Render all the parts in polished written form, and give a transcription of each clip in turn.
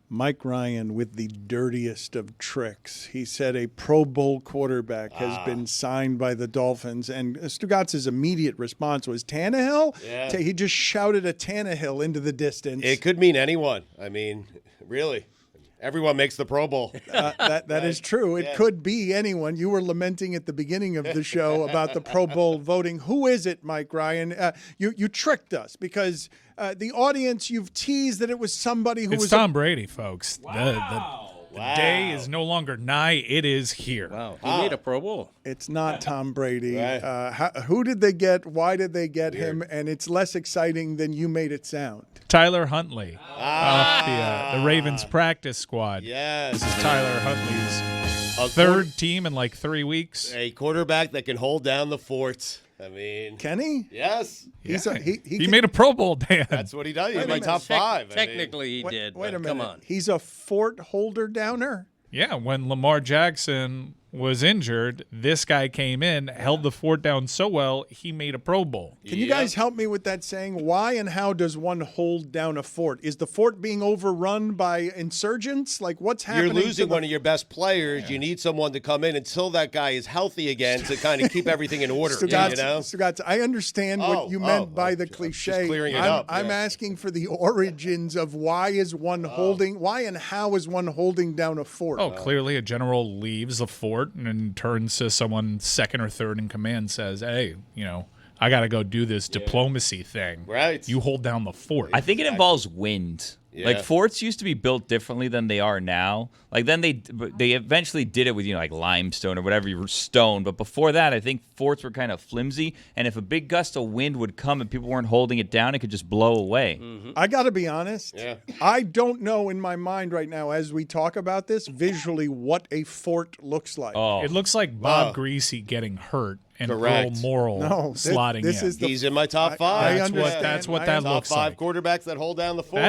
Mike Ryan with the dirtiest of tricks. He said a Pro Bowl quarterback has been signed by the Dolphins, and Stugotz's immediate response was Tannehill? Yeah. He just shouted a Tannehill into the distance. It could mean anyone. I mean, really. Everyone makes the Pro Bowl. That is true. It could be anyone. You were lamenting at the beginning of the show about the Pro Bowl voting. Who is it, Mike Ryan? You tricked us because the audience, you've teased that it was somebody who was... It's Tom Brady, folks. Wow. The day is no longer nigh. It is here. Wow. He made a Pro Bowl. It's not Tom Brady. Right. Who did they get? Why did they get him? And it's less exciting than you made it sound. Tyler Huntley off the Ravens practice squad. Yes. This is Tyler Huntley's third team in like 3 weeks. A quarterback that can hold down the fort. I mean, Can he? yes. He made a Pro Bowl, Dan. That's what he does. He's Wait a my minute. top five. Technically, he did. Wait but a minute. Come on. He's a fort holder downer? Yeah, when Lamar Jackson was injured, this guy came in, held the fort down so well, he made a Pro Bowl. Can you guys help me with that saying? Why and how does one hold down a fort? Is the fort being overrun by insurgents? Like, what's happening? You're losing one of your best players. Yeah. You need someone to come in until that guy is healthy again to kind of keep everything in order. Stugotz, I understand what you meant by the cliche. Just clearing it up. I'm asking for the origins of why and how is one holding down a fort? Oh, clearly a general leaves the fort and turns to someone second or third in command, says, hey, I got to go do this diplomacy thing. Right. You hold down the fort. I think it involves wind. Yeah. Like forts used to be built differently than they are now. Like then they eventually did it with like limestone or whatever stone. But before that, I think forts were kind of flimsy. And if a big gust of wind would come and people weren't holding it down, it could just blow away. Mm-hmm. I got to be honest. Yeah. I don't know in my mind right now as we talk about this visually what a fort looks like. Oh, It looks like Bob Greasy getting hurt and Correct. Earl Morrall slotting in. He's in my top five. That's what that looks top five like. quarterbacks that hold down the fort.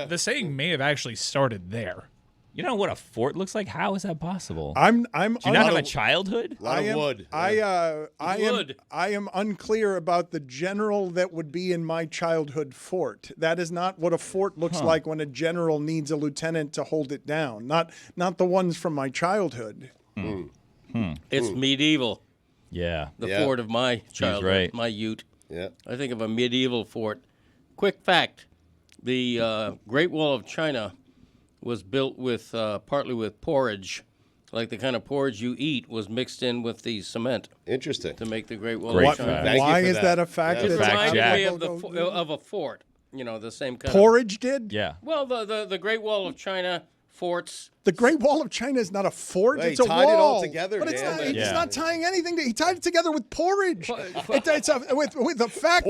The saying may have actually started there. you know what a fort looks like? How is that possible? Do you not have a childhood? A lot of wood. I am unclear about the general that would be in my childhood fort. That is not what a fort looks like when a general needs a lieutenant to hold it down. Not the ones from my childhood. It's medieval. Yeah. The fort of my childhood, my ute. Yeah. I think of a medieval fort. Quick fact, the Great Wall of China was built with partly with porridge. Like the kind of porridge you eat was mixed in with the cement. Interesting. To make the Great Wall Great of China. fact. Why is that a fact? It that's reminded Jack. me of a fort. You know, the same kind Porridge did? Yeah. Well, the Great Wall of China, forts. The Great Wall of China is not a fort; Well, it's a he tied wall. it all together, but it's Dan. not. He's Yeah. not tying anything. He tied it together with porridge. With the fact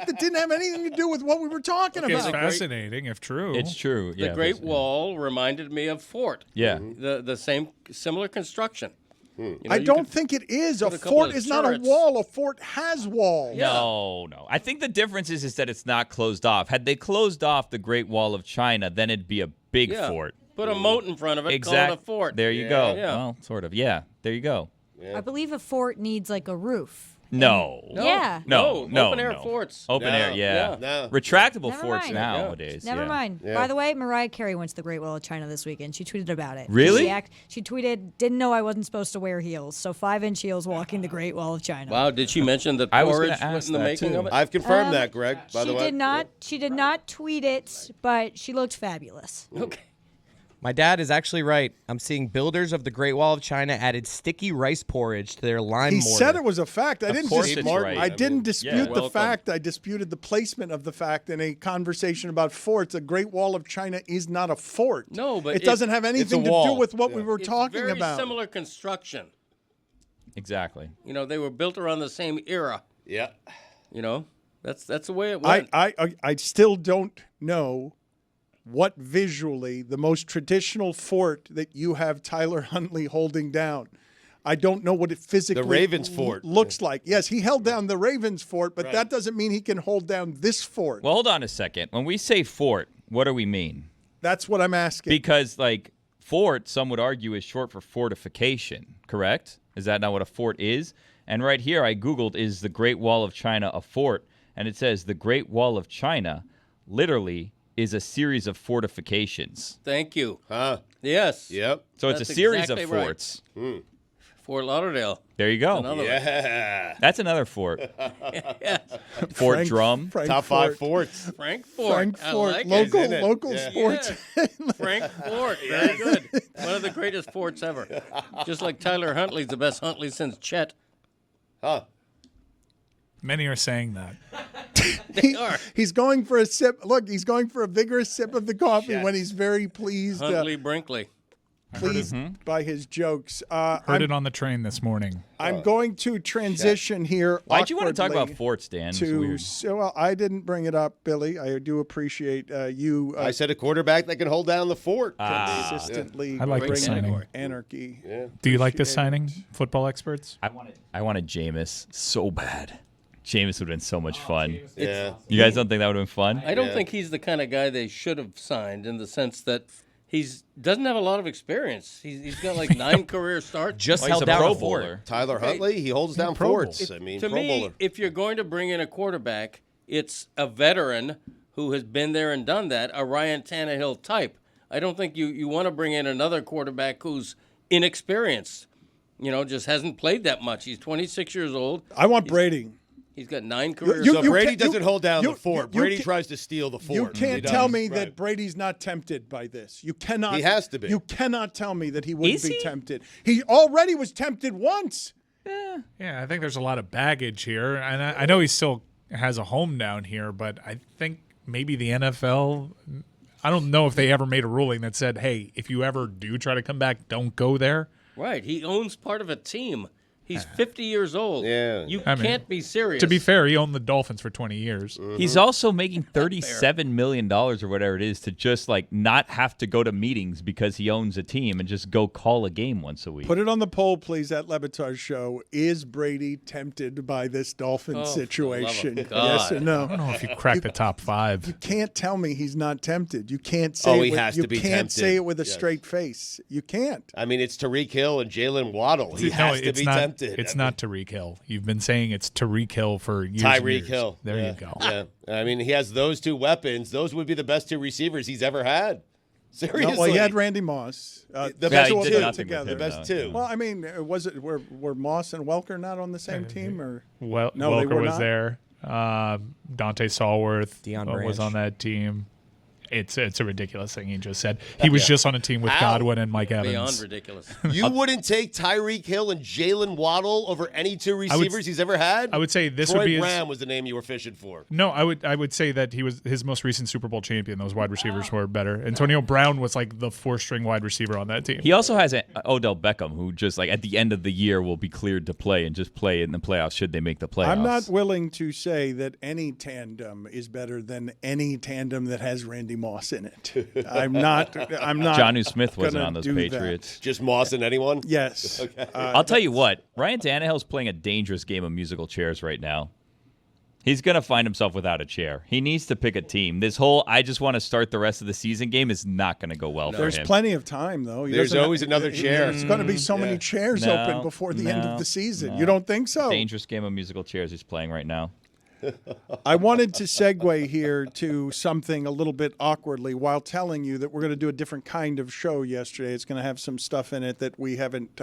that didn't have anything to do with what we were talking It's about. fascinating, if true. It's true. The Great Wall reminded me of fort. Yeah. The similar construction. You know, I you don't could think it is. A put a couple fort of is not a turrets. wall. A fort has walls. No. I think the difference is that it's not closed off. Had they closed off the Great Wall of China, then it'd be a big fort. Put a moat in front of it, call it a fort. There you go. Yeah. Well, sort of. Yeah. There you go. I believe a fort needs like a roof. No. Yeah. No. Open air forts. Open air, yeah. No. Retractable Never forts mind. nowadays. Never yeah. mind. Yeah. By the way, Mariah Carey went to the Great Wall of China this weekend. She tweeted about it. Really? She tweeted, didn't know I wasn't supposed to wear heels. So 5-inch heels walking the Great Wall of China. Wow, did she mention that I was porridge gonna was ask in the that, making too. of it? I've confirmed that, Greg, by the way. She did not tweet it, but she looked fabulous. Okay. My dad is actually right. I'm seeing builders of the Great Wall of China added sticky rice porridge to their lime He mortar. said it was a fact. I didn't course dispute. it's right. I didn't dispute the welcome. fact. I disputed the placement of the fact in a conversation about forts. The Great Wall of China is not a fort. No, but it doesn't have anything to do wall. with what we were It's talking very about. similar construction. Exactly. You know, they were built around the same era. Yeah. You know, that's the way it went. I still don't know what visually the most traditional fort that you have Tyler Huntley holding down. I don't know what it physically The Ravens fort. looks like. Yes, he held down the Ravens fort, but that doesn't mean he can hold down this fort. Well, hold on a second. When we say fort, what do we mean? That's what I'm asking. Because, like, fort, some would argue, is short for fortification, correct? Is that not what a fort is? And right here, I Googled, is the Great Wall of China a fort? And it says the Great Wall of China literally is a series of fortifications. Thank you. Huh? Yes. Yep. So it's That's a series exactly of right. forts. Fort Lauderdale. There you go. Another one. Yeah. That's another fort. Yes. Fort Drum. Top 5 forts. Frankfort. I like local Isn't it? local Yeah. sports. Frankfort. Very good. One of the greatest forts ever. Just like Tyler Huntley's the best Huntley since Chet. Huh? Many are saying that. They are. He's going for a sip. Look, he's going for a vigorous sip of the coffee when he's very pleased. Huntley Brinkley. Pleased by his jokes. Heard it on the train this morning. I'm going to transition here. Why'd you want to talk about awkwardly forts, Dan? It's To weird. well, I didn't bring it up, Billy. I do appreciate you I said a quarterback that can hold down the fort. consistently I like the bringing signing. anarchy. Do you like this signing, football experts? I wanted Jameis so bad. Jameis would have been so much fun. Yeah. You guys don't think that would have been fun? I don't think he's the kind of guy they should have signed in the sense that doesn't have a lot of experience. He's got like 9 career starts. Just Well, he's held a down Pro a fort. Bowler. Tyler Huntley, he holds down Pro Bowl. forts. I mean, To Pro me, Bowler. if you're going to bring in a quarterback, it's a veteran who has been there and done that, a Ryan Tannehill type. I don't think you want to bring in another quarterback who's inexperienced. Just hasn't played that much. He's 26 years old. I want Brady. He's got 9 career you- So you Brady can't- you- doesn't hold down you- the fort. you Brady can't- tries to steal the fort. You He can't does. tell me Right. that Brady's not tempted by this. You cannot. He has to be. You cannot tell me that he wouldn't Is be he? tempted. He already was tempted once. Yeah, I think there's a lot of baggage here, and I know he still has a home down here, but I think maybe the NFL. I don't know if they ever made a ruling that said, "Hey, if you ever do try to come back, don't go there." Right. He owns part of a team. He's 50 years old. Yeah. You I mean, can't be serious. To be fair, he owned the Dolphins for 20 years. He's also making $37 million or whatever it is to just like not have to go to meetings because he owns a team and just go call a game once a week. Put it on the poll, please, at LeBatardShow. Is Brady tempted by this Dolphin situation? for the love of Yes or God. no? I don't know if you crack the top 5. Can't tell me he's not tempted. You can't say he it with, has you to be can't tempted. say it with a Yes. straight face. You can't. I mean, it's Tariq Hill and Jalen Waddle. He has to be not, tempted. It's not Tariq Hill. You've been saying it's Tariq Hill for years. and Tyreek years. Hill. There Yeah. you go. Yeah. I mean, he has those 2 weapons. Those would be the best 2 receivers he's ever had. Seriously. No, well, he had Randy Moss. The The best he two of did them nothing with together. him, The best 2. Well, I mean, were Moss and Welker not on the same team, or Well, No, they Welker were was not. there. Dante Stallworth Deion was Branch. on that team. It's a ridiculous thing he just said. He was just on a team with How? Godwin and Mike Evans. Beyond ridiculous. You wouldn't take Tyreek Hill and Jalen Waddle over any 2 receivers he's ever had? I would say this Troy would be his, Brown was the name you were fishing for. No, I would say that he was his most recent Super Bowl champion. Those wide receivers were better. Antonio Brown was like the 4th-string wide receiver on that team. He also has Odell Beckham, who just like at the end of the year will be cleared to play and just play in the playoffs should they make the playoffs. I'm not willing to say that any tandem is better than any tandem that has Randy Moss in it. I'm not. Jonnu Smith wasn't gonna on those do that. Patriots. Just Moss and anyone? Yes. I'll tell you what, Ryan Tannehill's playing a dangerous game of musical chairs right now. He's going to find himself without a chair. He needs to pick a team. This whole I just want to start the rest of the season game is not going to go well for There's him. plenty of time, though. He There's doesn't always another chair. There's going to be so many chairs No, open before the end no, of the season. no. You don't think so? Dangerous game of musical chairs he's playing right now. I wanted to segue here to something a little bit awkwardly while telling you that we're going to do a different kind of show yesterday. It's going to have some stuff in it that we haven't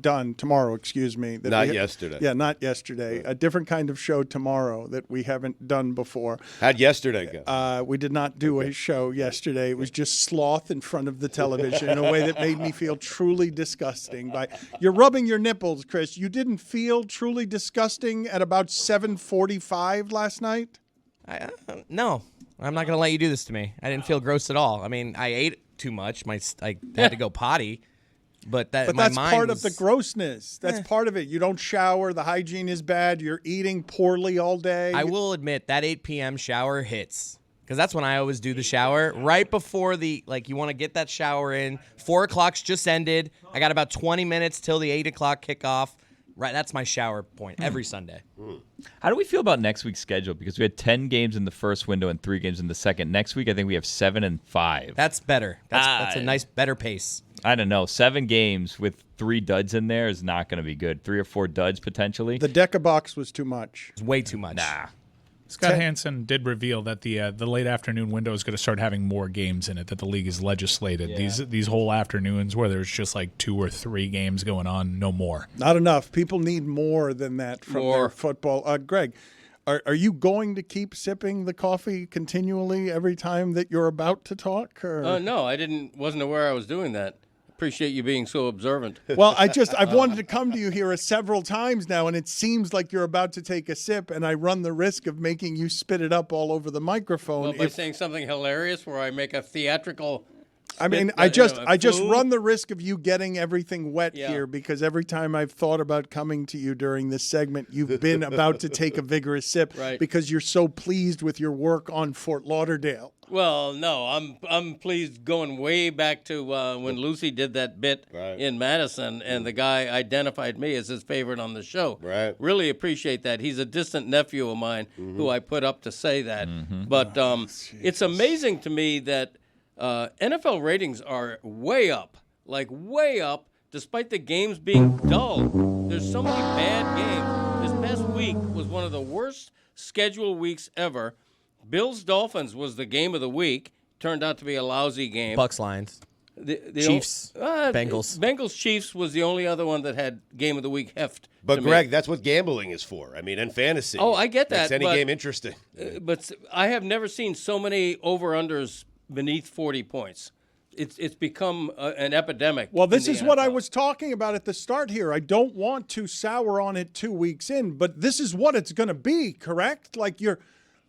done tomorrow, excuse me. That Not we yesterday. Yeah, not yesterday. A different kind of show tomorrow that we haven't done before. How'd yesterday go? We did not do a show yesterday. It was just sloth in front of the television in a way that made me feel truly disgusting. You're rubbing your nipples, Chris. You didn't feel truly disgusting at about 7:45 last night? No, I'm not going to let you do this to me. I didn't feel gross at all. I mean, I ate too much. I had to go potty. But my that's mind part was, of the grossness. That's part of it. You don't shower. The hygiene is bad. You're eating poorly all day. I will admit that 8 p.m. shower hits. Because that's when I always do the shower. Right before you want to get that shower in. 4 o'clock's just ended. I got about 20 minutes till the 8 o'clock kickoff. Right, that's my shower point every Sunday. How do we feel about next week's schedule? Because we had 10 games in the first window and 3 games in the second. Next week, I think we have 7 and 5. That's better. That's a nice, better pace. I don't know. 7 games with 3 duds in there is not going to be good. 3 or 4 duds potentially. The Deca box was too much. It's way too much. Nah. Scott Hansen did reveal that the late afternoon window is going to start having more games in it, that the league has legislated. Yeah. These whole afternoons where there's just like 2 or 3 games going on, no more. Not enough. People need more than that from their football. Greg, are you going to keep sipping the coffee continually every time that you're about to talk? Or? No, wasn't aware I was doing that. Appreciate you being so observant. Well, I've wanted to come to you here several times now, and it seems like you're about to take a sip, and I run the risk of making you spit it up all over the microphone. Well, by saying something hilarious where I make a theatrical... I mean, I just run the risk of you getting everything wet here, because every time I've thought about coming to you during this segment, you've been about to take a vigorous sip because you're so pleased with your work on Fort Lauderdale. Well, no, I'm pleased going way back to when Lucy did that bit in Madison, and the guy identified me as his favorite on the show. Right. Really appreciate that. He's a distant nephew of mine who I put up to say that. But it's amazing to me that NFL ratings are way up, despite the games being dull. There's so many bad games. This past week was one of the worst scheduled weeks ever. Bills-Dolphins was the game of the week. Turned out to be a lousy game. Bucks Lions. The Chiefs. Bengals. Bengals-Chiefs was the only other one that had game of the week heft. But, Greg, that's what gambling is for. I mean, and fantasy. Oh, I get that. Makes any game interesting. But I have never seen so many over-unders beneath 40 points. It's become an epidemic. Well, this is what I NFL. was talking about at the start here. I don't want to sour on it 2 weeks in, but this is what it's going to be, correct? Like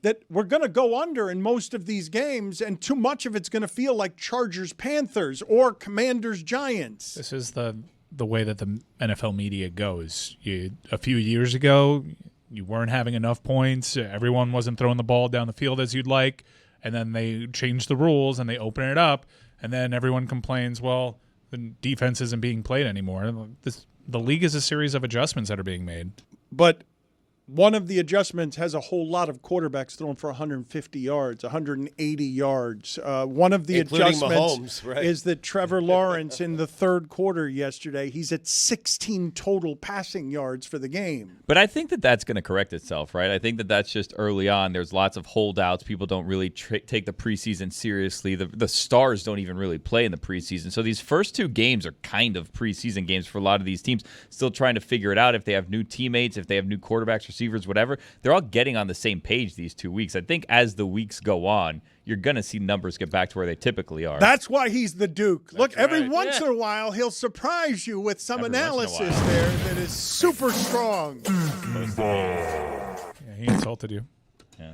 that we're going to go under in most of these games, and too much of it's going to feel like Chargers-Panthers or Commanders-Giants. This is the way that the NFL media goes. A few years ago, you weren't having enough points. Everyone wasn't throwing the ball down the field as you'd like. And then they change the rules and they open it up, and then everyone complains, well, the defense isn't being played anymore. The league is a series of adjustments that are being made. But one of the adjustments has a whole lot of quarterbacks thrown for 150 yards, 180 yards. One of the Including adjustments Mahomes, is that Trevor Lawrence in the third quarter yesterday, he's at 16 total passing yards for the game. But I think that that's going to correct itself, right? I think that that's just early on. There's lots of holdouts. People don't really take the preseason seriously. The stars don't even really play in the preseason. So these first 2 games are kind of preseason games for a lot of these teams, still trying to figure it out if they have new teammates, if they have new quarterbacks, receivers, whatever. They're all getting on the same page these 2 weeks. I think as the weeks go on, you're going to see numbers get back to where they typically are. That's why he's the Duke. Look, That's every right. once in a while, he'll surprise you with some Every once in a analysis there that is super strong. Yeah, he insulted you. Yeah.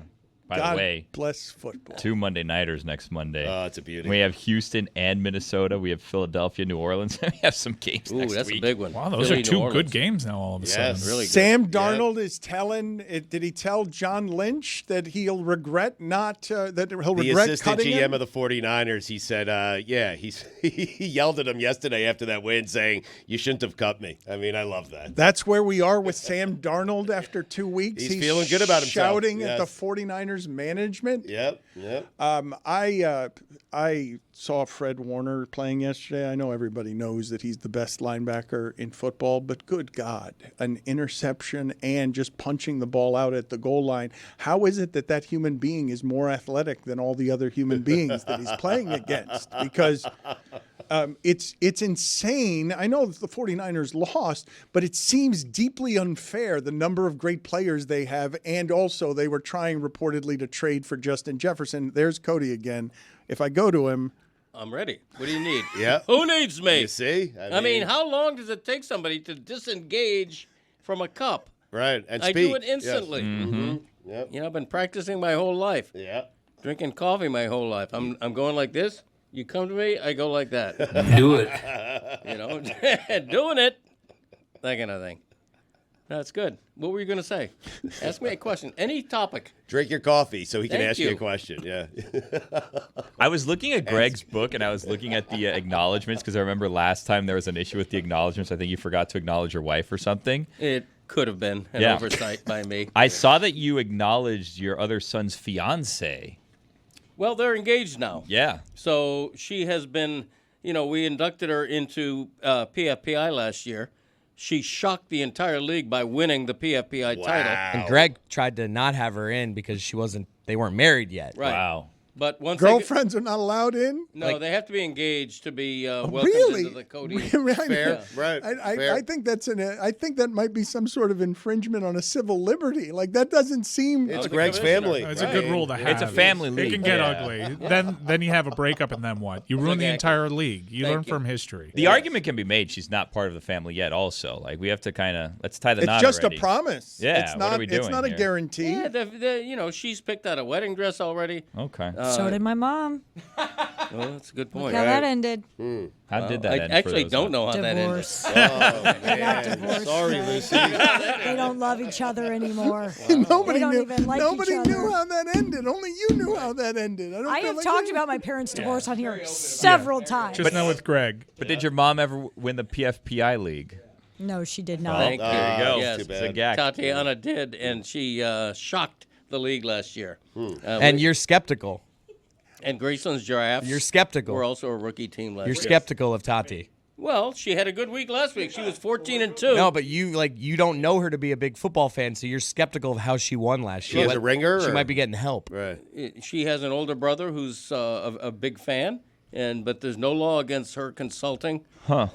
By God the way, bless football. 2 Monday nighters next Monday. Oh, it's a beauty. We have Houston and Minnesota. We have Philadelphia, New Orleans. We have some games Ooh, next that's week. a big one. Wow, those Philly, are New 2 Orleans. good games now all of a sudden. Really good. Sam Darnold is telling. Did he tell John Lynch that he'll regret not that he'll The regret assistant cutting GM him? of the 49ers, he said, he yelled at him yesterday after that win saying, you shouldn't have cut me. I mean, I love that. That's where we are with Sam Darnold after 2 weeks. He's feeling good about himself. Shouting at the Yes. 49ers management. Yep. I saw Fred Warner playing yesterday. I know everybody knows that he's the best linebacker in football, but good God, an interception and just punching the ball out at the goal line. How is it that human being is more athletic than all the other human beings that he's playing against? Because it's insane. I know the 49ers lost, but it seems deeply unfair, the number of great players they have, and also they were trying reportedly to trade for Justin Jefferson. There's Cote again. If I go to him, I'm ready. What do you need? Yeah. Who needs me? You see? I mean, how long does it take somebody to disengage from a cup? Right. And I speak. do it instantly. Yes. Mm-hmm. Yep. You know, I've been practicing my whole life. Yeah. Drinking coffee my whole life. I'm going like this. You come to me, I go like that. Do it. You know, doing it. That kind of thing. That's good. What were you going to say? Ask me a question. Any topic. Drink your coffee so he can Thank ask you you. a question. Yeah. I was looking at Greg's book, and I was looking at the acknowledgments because I remember last time there was an issue with the acknowledgments. I think you forgot to acknowledge your wife or something. It could have been an Yeah. oversight by me. I saw that you acknowledged your other son's fiancée. Well, they're engaged now. Yeah. So she has been, we inducted her into PFPI last year, she shocked the entire league by winning the PFPI title. And Greg tried to not have her in because they weren't married yet. Right. Wow. But once Girlfriends are not allowed in? no, they have to be engaged to be welcomed Really? into the Cote. Really? Fair, right? Fair. I think I think that might be some sort of infringement on a civil liberty. Like that doesn't seem. It's Greg's family. It's a good rule to have. It's a family It league. can get Yeah. ugly. Then you have a breakup, and then what? You ruin the entire league. You learn from history. The argument can be made she's not part of the family yet. Also, like we have to kind of let's tie the It's knot. just already. a promise. Yeah, It's what not. are we It's doing not a here? guarantee. Yeah, she's picked out a wedding dress already. Okay. So did my mom. Oh, that's a good point. How that ended. How did that I end? actually for those don't ones? know how that ended. Divorce. Oh, They got man. divorced. Sorry, Greg. Lucy. They don't love each other anymore. Nobody They don't knew. even like Nobody each knew other. how that ended. Only you knew how that ended. I feel have like talked you- about my parents' divorce on here several times. Just know with Greg. But did your mom ever win the PFPI league? No, she did not. Thank you. There you go. Yes. Too bad. It's a gag. Tatiana did, and she shocked the league last year. And you're skeptical. And Graceland's Giraffes You're skeptical. were also a rookie team last You're year. skeptical of Tati. Well, she had a good week last week. She was 14-2. No, but you don't know her to be a big football fan, so you're skeptical of how she won last She year. has a ringer? She or- might be getting help. Right. She has an older brother who's a big fan, but there's no law against her consulting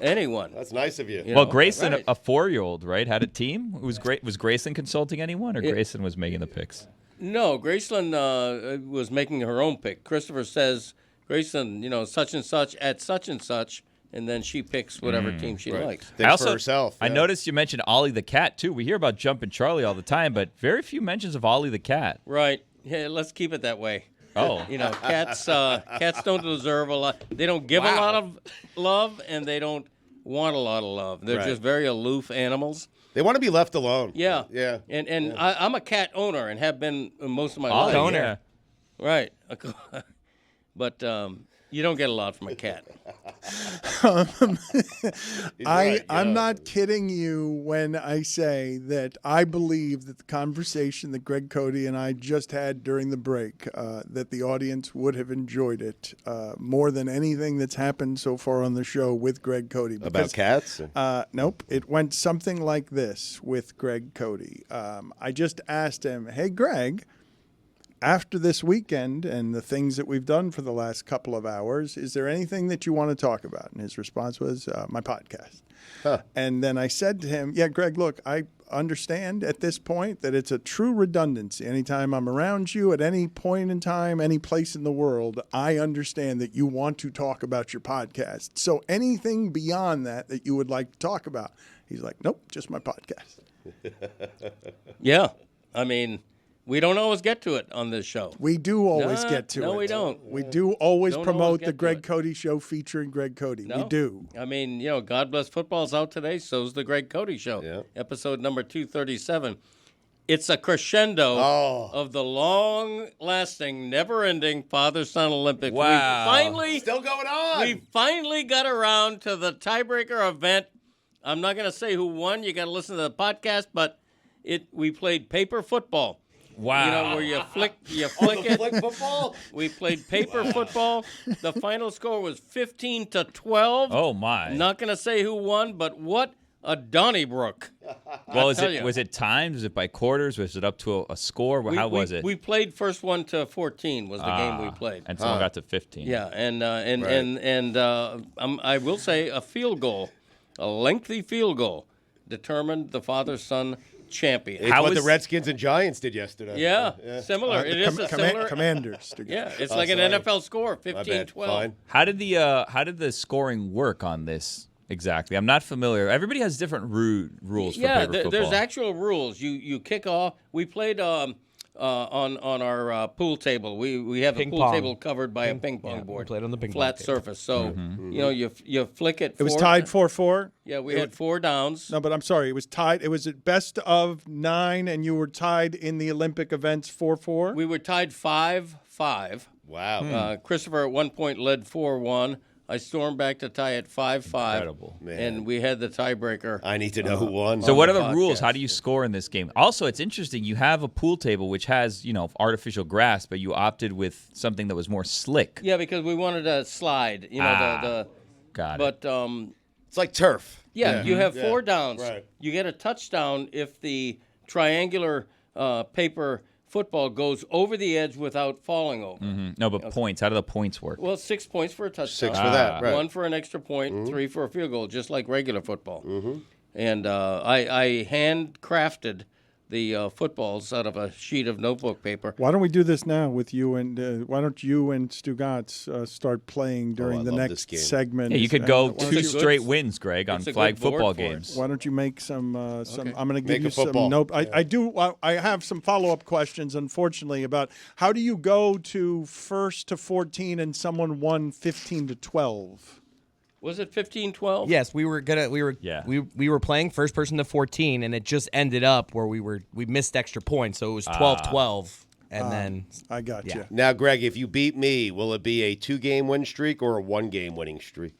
anyone. That's nice of you. You Well, know, Grayson, right. a 4-year-old, right, had a team. Was Grayson consulting anyone, or Grayson was making the picks? No, Graceland was making her own pick. Christopher says, Graceland, such and such at such and such, and then she picks whatever team she likes. Thinks for herself. I yeah. noticed you mentioned Ollie the cat too. We hear about Jumpin' Charlie all the time, but very few mentions of Ollie the cat. Right. Yeah, let's keep it that way. Oh, Cats don't deserve a lot. They don't give a lot of love, and they don't want a lot of love. They're Right. just very aloof animals. They want to be left alone. Yeah. Yeah. And I'm a cat owner and have been most of my life. Ollie, yeah. Right. But you don't get a lot from a cat. I'm not kidding you when I say that I believe that the conversation that Greg Cote and I just had during the break, that the audience would have enjoyed it more than anything that's happened so far on the show with Greg Cote. About cats? Nope. It went something like this with Greg Cote. I just asked him, hey, Greg, after this weekend and the things that we've done for the last couple of hours, is there anything that you want to talk about? And his response was, my podcast. And then I said to him, yeah, Greg, look, I understand at this point that it's a true redundancy. Anytime I'm around you at any point in time, any place in the world, I understand that you want to talk about your podcast. So anything beyond that you would like to talk about? He's like, nope, just my podcast. Yeah. I mean, we don't always get to it on this show. We do always Nah, get to it. no, we don't. We do always Don't promote always the get to Greg it. Cote Show featuring Greg Cote. No. We do. I mean, God Bless Football's out today. So's the Greg Cote Show. Yeah. Episode number 237. It's a crescendo of the long-lasting, never-ending Father-Son Olympics. Wow. Still going on. We finally got around to the tiebreaker event. I'm not going to say who won. You got to listen to the podcast, but we played paper football. Wow. Where you flick it. Flag football? We played paper football. The final score was 15-12. Oh my. Not going to say who won, but what a Donnybrook. Well, tell you. was it timed? Was it by quarters? Was it up to a score? How was it? We played first one to 14 was the game we played. And someone got to 15. Yeah, I will say a field goal, a lengthy field goal, determined the father-son champion. It's what the Redskins and Giants did yesterday. Yeah, similar. It is a similar. Commanders. Yeah, it's like an sorry. NFL score, My bad. 15-12. Fine. How did the scoring work on this exactly? I'm not familiar. Everybody has different rules for Yeah, paper football. there's actual rules. You kick off. We played on our pool table. We have Ping a pool pong. table covered by a ping pong we board. played on the ping pong flat table. surface. So you flick it. It was tied 4-4. Yeah, we had 4 downs. No, but I'm sorry. It was tied. It was at best of 9, and you were tied in the Olympic events 4-4. We were tied 5-5. Wow. Christopher at one point led 4-1. I stormed back to tie at 5-5. Incredible. Man. And we had the tiebreaker. I need to know who won. So what are the the rules? podcast. How do you score in this game? Also, it's interesting. You have a pool table which has, artificial grass, but you opted with something that was more slick. Yeah, because we wanted to slide. Got it. But It's like turf. Yeah, you have 4 downs. Right. You get a touchdown if the triangular paper football goes over the edge without falling over. No, but points. How do the points work? Well, 6 points for a touchdown. 6 for that, right. 1 for an extra point, 3 for a field goal, just like regular football. And I handcrafted the footballs out of a sheet of notebook paper. Why don't we do this now with you and why don't you and Stugotz start playing during the love this next game. segment? Yeah, you could go why don't 2 you- straight wins, Greg, on it's a flag good board football for it. games. Why don't you make some? Okay. I'm going to give Make you a football. some. I have some follow-up questions, unfortunately, about how do you go to 1st to 14 and someone won 15-12. Was it 15-12? Yes, we were playing first person to 14, and it just ended up where we missed extra points, so it was 12-12, and then I got Yeah. you. Now, Greg, if you beat me, will it be a 2-game win streak or a 1-game winning streak?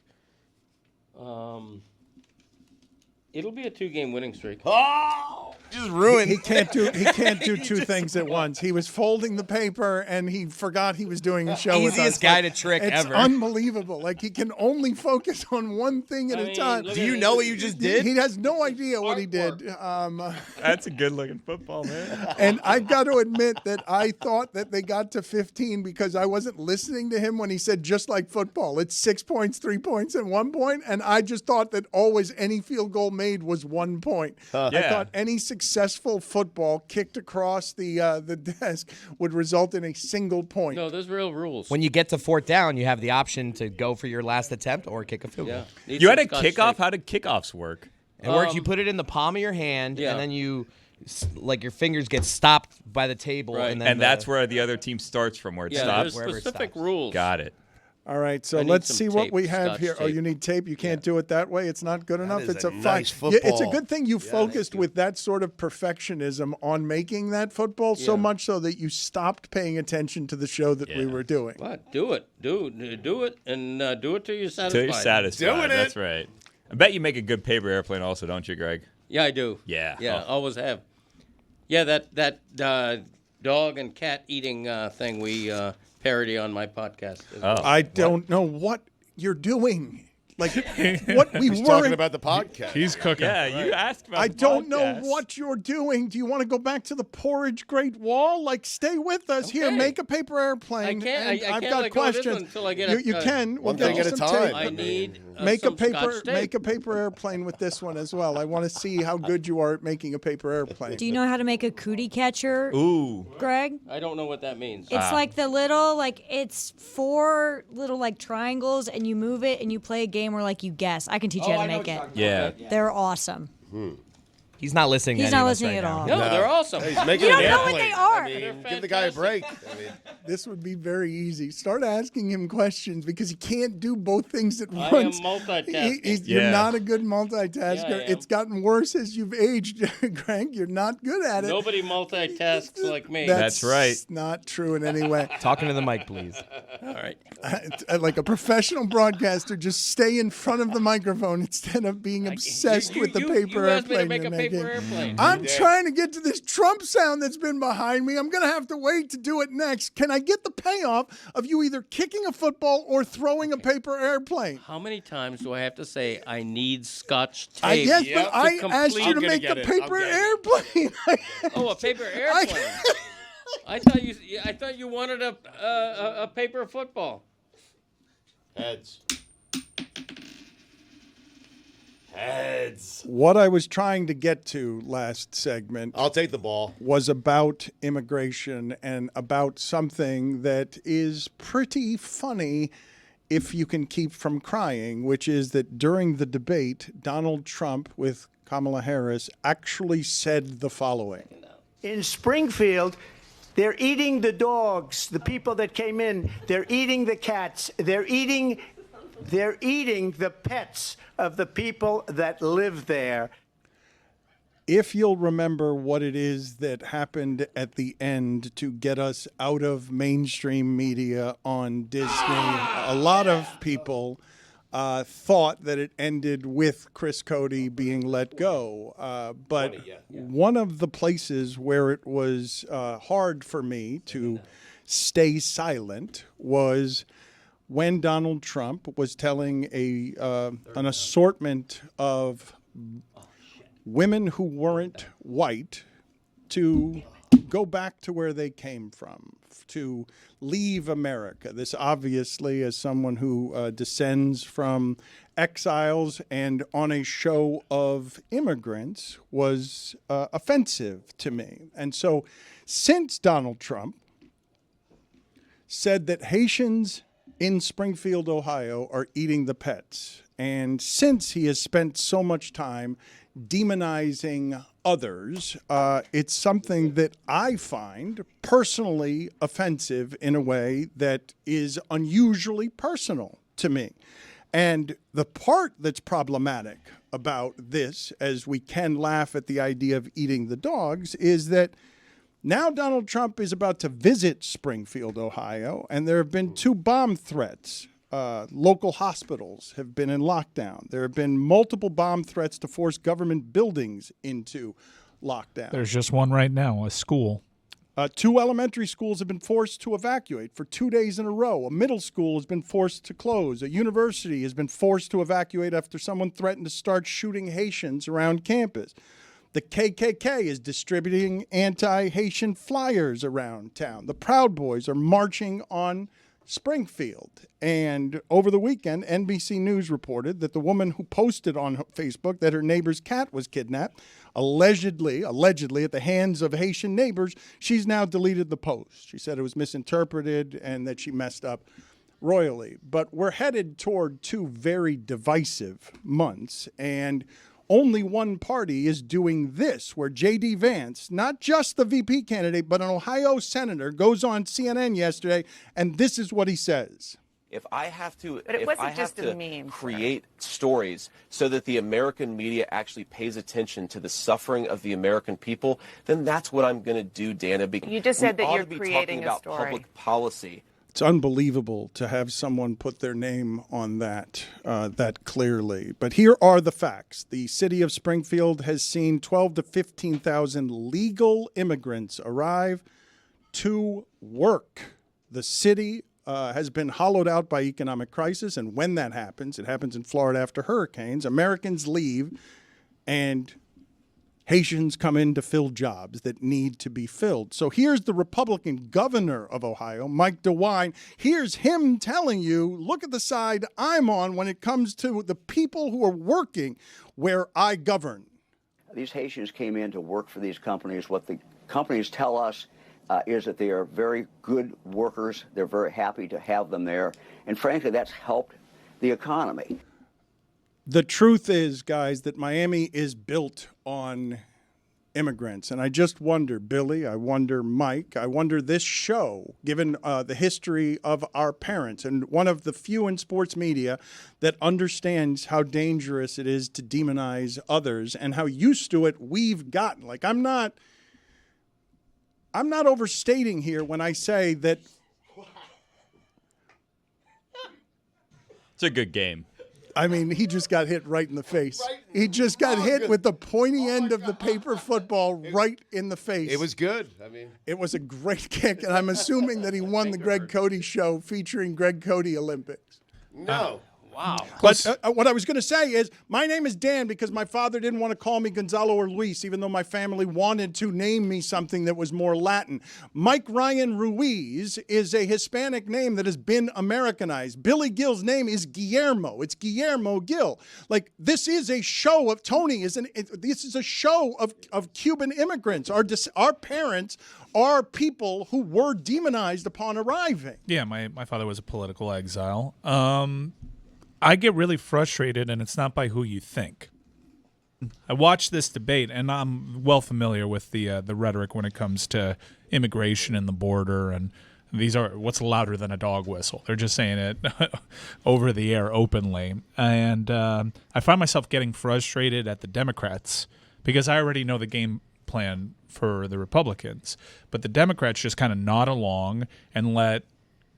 It'll be a 2-game winning streak. Oh! just ruined. He can't do two things at once. He was folding the paper and he forgot he was doing a show with us. Easiest guy to trick it's ever. unbelievable. Like he can only focus on one thing at a time. look Do you know what you just did? He has no idea what he did. That's a good-looking football, man. And I've got to admit that I thought that they got to 15 because I wasn't listening to him when he said just like football. It's 6 points, 3 points, and 1 point. And I just thought that always any field goal made was 1 point. I Yeah. thought any successful football kicked across the desk would result in a single point. No, there's real rules. When you get to 4th down, you have the option to go for your last attempt or kick a field goal. Need You some had a Scotch kickoff? tape. How did kickoffs work? It works. You put it in the palm of your hand, Yeah. and then you, like, your fingers get stopped by the table, Right. and then And that's where the other team starts from, where it Yeah, stops. there's wherever it specific stops. rules. Got it. All right, so I need let's some see what tape, we have Scotch here. Oh, tape. you need tape? You can't do it that way? It's not good enough? is It's a a nice fine. Yeah, it's a football. good thing you focused with that sort of perfectionism on making that football, so much so that you stopped paying attention to the show that we were doing. What? Do it. Do it, and do it till you're satisfied. Till you're satisfied. Doing it. That's right. I bet you make a good paper airplane also, don't you, Greg? Yeah, I do. Yeah. Yeah, Oh. always have. Yeah, that dog and cat eating thing we parody on my podcast. as well. I don't know what you're doing. Like, what we He's weren't. talking about the podcast. He's cooking. Yeah, you asked about I the don't know podcast. what you're doing. Do you want to go back to the Porridge Great Wall? Like, stay with us here. Okay. Make a paper airplane. I can't- and I I've can't got let go of this questions. until I get you a- can. We'll one get thing you at a some time. tape. I need Make a some paper. Scotch tape. Make a paper airplane with this one as well. I want to see how good you are at making a paper airplane. Do you know how to make a cootie catcher, Ooh. Greg? I don't know what that means. It's like the little, like, it's 4 little, like, triangles, and you move it, and you play a game where, like, you guess. I can teach you how to make it. Yeah. They're awesome. He's not listening. to He's any not of us listening right at now. all. No, they're awesome. He's making You an don't know what airplane. they are. I mean, They're give the guy a break. fantastic. I mean, This would be very easy. Start asking him questions because he can't do both things at I am once. multitasking. You're Yeah. not a good multitasker. Yeah, I am. It's gotten worse as you've aged, Greg. You're not good at it. Nobody multitasks like me. That's right. Not true in any way. Talking to the mic, please. All right. Like a professional broadcaster, just stay in front of the microphone instead of being obsessed with the paper you asked me to airplane. make a you're paper making. airplane. I'm trying to get to this Trump sound that's been behind me. I'm going to have to wait to do it next. Can I get the payoff of you either kicking a football or throwing a paper airplane? How many times do I have to say I need Scotch tape? Yes, Yep. but I to asked you complete- to I'm make gonna a get it. paper I'm airplane. Oh, a paper I- airplane. I thought you wanted a paper football. heads. Heads. What I was trying to get to last segment I'll take the ball. was about immigration and about something that is pretty funny if you can keep from crying, which is that during the debate, Donald Trump with Kamala Harris actually said the following. In Springfield, they're eating the dogs, the people that came in. They're eating the cats. They're eating the pets of the people that live there. If you'll remember what it is that happened at the end to get us out of mainstream media on Disney, a lot of people thought that it ended with Chris Cote being let go. But one of the places where it was hard for me to stay silent was when Donald Trump was telling an assortment of women who weren't white to go back to where they came from, to leave America. This obviously, as someone who descends from exiles and on a show of immigrants, was offensive to me. And so since Donald Trump said that Haitians in Springfield, Ohio, are eating the pets, and since he has spent so much time demonizing others, it's something that I find personally offensive in a way that is unusually personal to me. And the part that's problematic about this, as we can laugh at the idea of eating the dogs, is that now Donald Trump is about to visit Springfield, Ohio, and there have been 2 bomb threats. Local hospitals have been in lockdown. There have been multiple bomb threats to force government buildings into lockdown. There's just one right now, a school. 2 elementary schools have been forced to evacuate for 2 days in a row. A middle school has been forced to close. A university has been forced to evacuate after someone threatened to start shooting Haitians around campus. The KKK is distributing anti-Haitian flyers around town. The Proud Boys are marching on Springfield. And over the weekend, NBC News reported that the woman who posted on Facebook that her neighbor's cat was kidnapped, allegedly at the hands of Haitian neighbors, she's now deleted the post. She said it was misinterpreted and that she messed up royally. But we're headed toward 2 very divisive months, and only one party is doing this, where J.D. Vance, not just the VP candidate, but an Ohio senator, goes on CNN yesterday, and this is what he says. If I have to, But it if wasn't I have just a to meme, create stories so that the American media actually pays attention to the suffering of the American people, then that's what I'm going to do, Dana. Because You just said we that ought you're to be creating talking a about story. public policy. It's unbelievable to have someone put their name on that clearly. But here are the facts. The city of Springfield has seen 12 to 15,000 legal immigrants arrive to work. The city has been hollowed out by economic crisis, and when that happens, it happens in Florida after hurricanes, Americans leave and Haitians come in to fill jobs that need to be filled. So here's the Republican governor of Ohio, Mike DeWine. Here's him telling you, look at the side I'm on when it comes to the people who are working where I govern. These Haitians came in to work for these companies. What the companies tell us is that they are very good workers. They're very happy to have them there. And frankly, that's helped the economy. The truth is, guys, that Miami is built on immigrants. And I just wonder, Billy, I wonder, Mike, I wonder this show, given the history of our parents, and one of the few in sports media that understands how dangerous it is to demonize others and how used to it we've gotten. Like, I'm not overstating here when I say that. It's a good game. I mean, he just got hit right in the face. He just got hit with the pointy end of the paper football right in the face. It was good. I mean, it was a great kick, and I'm assuming that he won the Greg Cote show featuring Greg Cote Olympics. No. Wow. But what I was going to say is, my name is Dan because my father didn't want to call me Gonzalo or Luis, even though my family wanted to name me something that was more Latin. Mike Ryan Ruiz is a Hispanic name that has been Americanized. Billy Gill's name is Guillermo. It's Guillermo Gil. Like, this is a show of Tony. This is a show of Cuban immigrants. Our parents are people who were demonized upon arriving. Yeah, my father was a political exile. I get really frustrated, and it's not by who you think. I watched this debate, and I'm well familiar with the rhetoric when it comes to immigration and the border, and these are what's louder than a dog whistle. They're just saying it over the air openly. And I find myself getting frustrated at the Democrats because I already know the game plan for the Republicans. But the Democrats just kind of nod along and let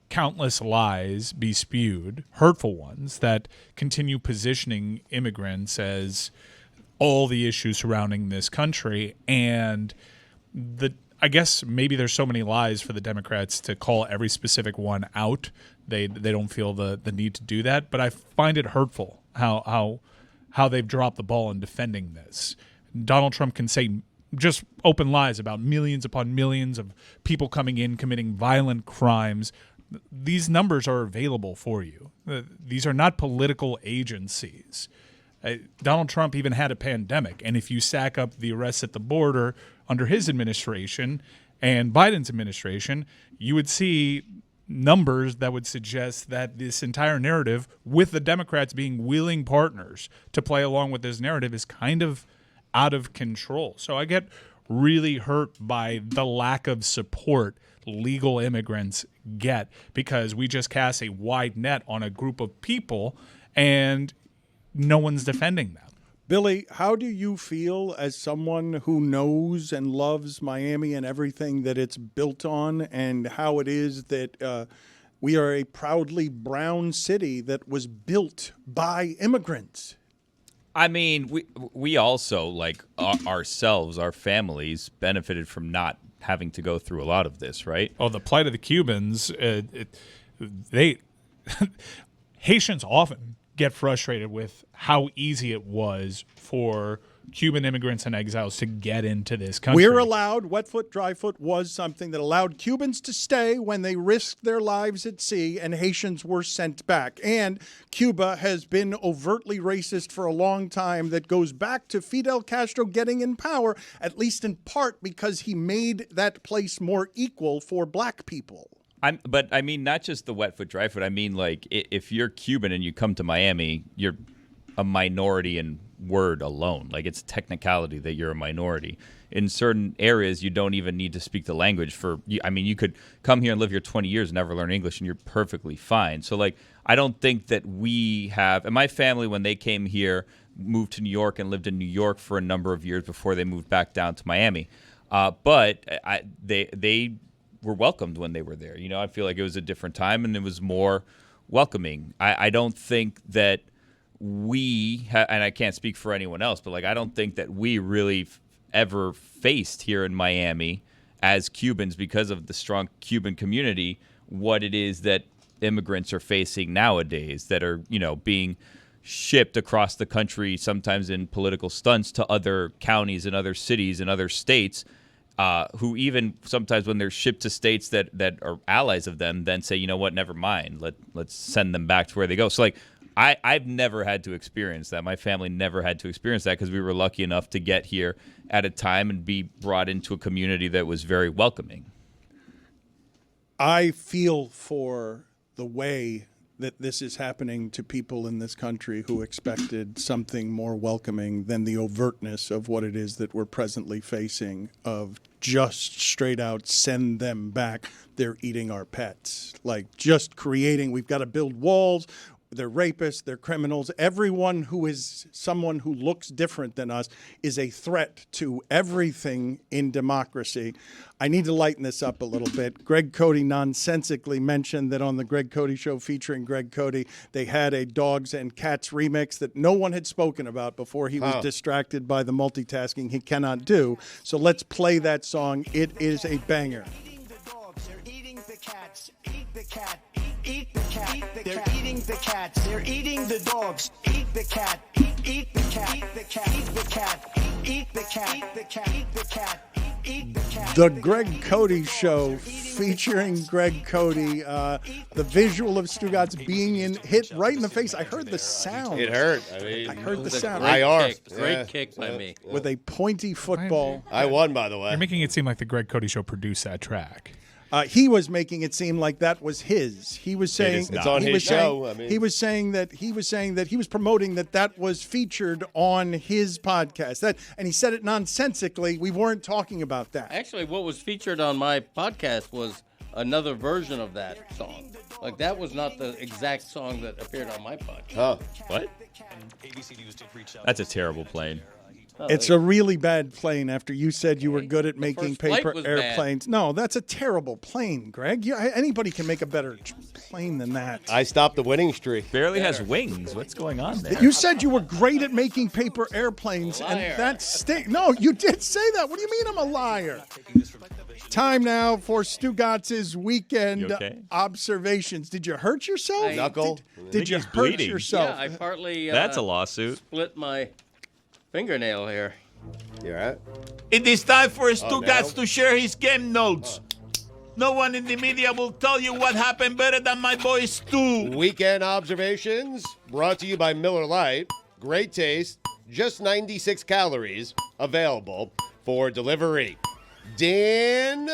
countless lies be spewed, hurtful ones, that continue positioning immigrants as all the issues surrounding this country. And I guess maybe there's so many lies for the Democrats to call every specific one out They don't feel the need to do that. But I find it hurtful how they've dropped the ball in defending this. Donald Trump can say just open lies about millions upon millions of people coming in committing violent crimes. These numbers are available for you. These are not political agencies. Donald Trump even had a pandemic, and if you stack up the arrests at the border under his administration and Biden's administration, you would see numbers that would suggest that this entire narrative, with the Democrats being willing partners to play along with this narrative, is kind of out of control. So I get really hurt by the lack of support legal immigrants get because we just cast a wide net on a group of people and no one's defending them. Billy, how do you feel as someone who knows and loves Miami and everything that it's built on, and how it is that we are a proudly brown city that was built by immigrants? I mean, we also, like ourselves, our families, benefited from not having to go through a lot of this, right? Oh, the plight of the Cubans, Haitians often get frustrated with how easy it was for Cuban immigrants and exiles to get into this country. We're allowed, wet foot, dry foot was something that allowed Cubans to stay when they risked their lives at sea, and Haitians were sent back. And Cuba has been overtly racist for a long time that goes back to Fidel Castro getting in power, at least in part because he made that place more equal for black people. But I mean, not just the wet foot, dry foot. I mean, like, if you're Cuban and you come to Miami, you're a minority in word alone. Like, it's a technicality that you're a minority. In certain areas, you don't even need to speak the language you could come here and live here 20 years and never learn English, and you're perfectly fine. So, like, I don't think that we have, and my family, when they came here, moved to New York and lived in New York for a number of years before they moved back down to Miami. But they were welcomed when they were there. You know, I feel like it was a different time and it was more welcoming. I don't think that and I can't speak for anyone else, but like, I don't think that we really ever faced here in Miami as Cubans, because of the strong Cuban community, what it is that immigrants are facing nowadays that are, you know, being shipped across the country, sometimes in political stunts, to other counties and other cities and other states, who even sometimes when they're shipped to states that are allies of them, then say, you know what, never mind, let's send them back to where they go. So like, I've never had to experience that. My family never had to experience that because we were lucky enough to get here at a time and be brought into a community that was very welcoming. I feel for the way that this is happening to people in this country who expected something more welcoming than the overtness of what it is that we're presently facing, of just straight out send them back. They're eating our pets. Like, just creating, we've got to build walls. They're rapists, they're criminals. Everyone who is someone who looks different than us is a threat to everything in democracy. I need to lighten this up a little bit. Greg Cote nonsensically mentioned that on the Greg Cote Show featuring Greg Cote, they had a Dogs and Cats remix that no one had spoken about before he was distracted by the multitasking he cannot do. So let's play that song. It is a banger. Eating the dogs, they're eating the cats. Eat the cat. Eat the cat. They're eating the cats. They're eating the dogs. Eat the cat. Eat the cat. Eat the cat. Eat the cat. Eat the cat. Eat the cat. Eat the cat. Eat the cat. The Greg Cote Show featuring Greg Cote. The visual of Stugotz being hit right in the face. I heard the sound. It hurt. I mean, I heard the sound. Great kick by me. With a pointy football. I won, by the way. You're making it seem like the Greg Cote Show produced that track. He was making it seem like that was his. He was saying it's on his show. I mean, he was saying that he was promoting that was featured on his podcast. And he said it nonsensically. We weren't talking about that. Actually, what was featured on my podcast was another version of that song. Like, that was not the exact song that appeared on my podcast. Oh, what? That's a terrible plane. It's a really bad plane after you said you were good at making paper airplanes. Bad. No, that's a terrible plane, Greg. Anybody can make a better plane than that. I stopped the winning streak. Barely has wings. What's going on there? You said you were great at making paper airplanes, and that No, you did say that. What do you mean I'm a liar? Time now for Stugotz's weekend You okay? observations. Did you hurt yourself? Knuckle? Did you he's hurt bleeding. yourself? Yeah, I partly That's a lawsuit. split my fingernail here. You all right? It is time for Stugotz now? to share his game notes. No one in the media will tell you what happened better than my boy Stu. Weekend observations brought to you by Miller Lite. Great taste, just 96 calories, available for delivery. Dan,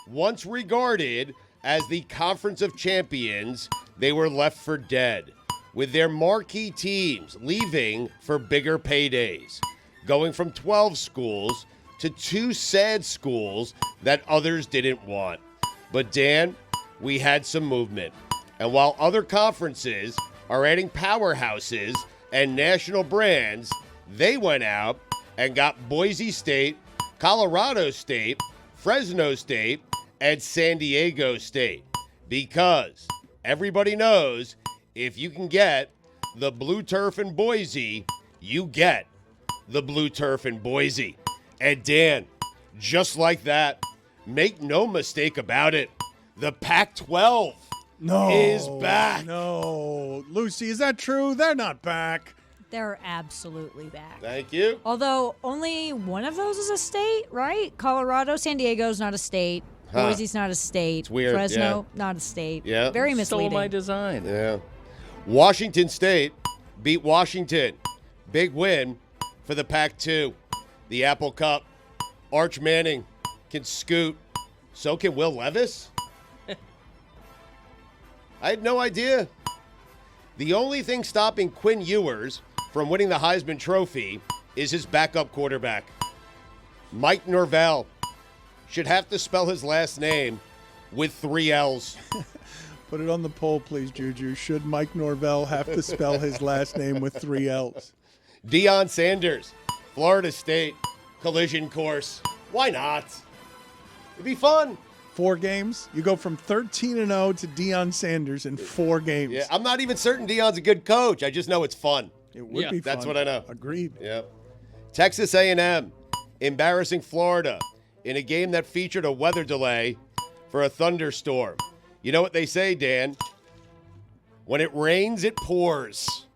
once regarded as the Conference of Champions, they were left for dead, with their marquee teams leaving for bigger paydays, going from 12 schools to 2 sad schools that others didn't want. But Dan, we had some movement. And while other conferences are adding powerhouses and national brands, they went out and got Boise State, Colorado State, Fresno State, and San Diego State. Because everybody knows if you can get the blue turf in Boise, you get the blue turf in Boise. And Dan, just like that, make no mistake about it, the Pac-12 is back. No. Lucy, is that true? They're not back. They're absolutely back. Thank you. Although only one of those is a state, right? Colorado, San Diego's not a state. Boise's not a state. It's weird, Fresno, not a state. Yeah. Very Stole misleading. my design. Yeah. Washington State beat Washington. Big win for the Pac-2. The Apple Cup. Arch Manning can scoot. So can Will Levis? I had no idea. The only thing stopping Quinn Ewers from winning the Heisman Trophy is his backup quarterback. Mike Norvell should have to spell his last name with 3 L's. Put it on the poll, please, Juju. Should Mike Norvell have to spell his last name with 3 L's? Deion Sanders, Florida State, collision course. Why not? It'd be fun. 4 games. You go from 13-0 to Deion Sanders in 4 games. Yeah, I'm not even certain Deion's a good coach. I just know it's fun. It would Yeah, be fun. That's what I know. Agreed. Yep. Texas A&M embarrassing Florida in a game that featured a weather delay for a thunderstorm. You know what they say, Dan? When it rains, it pours.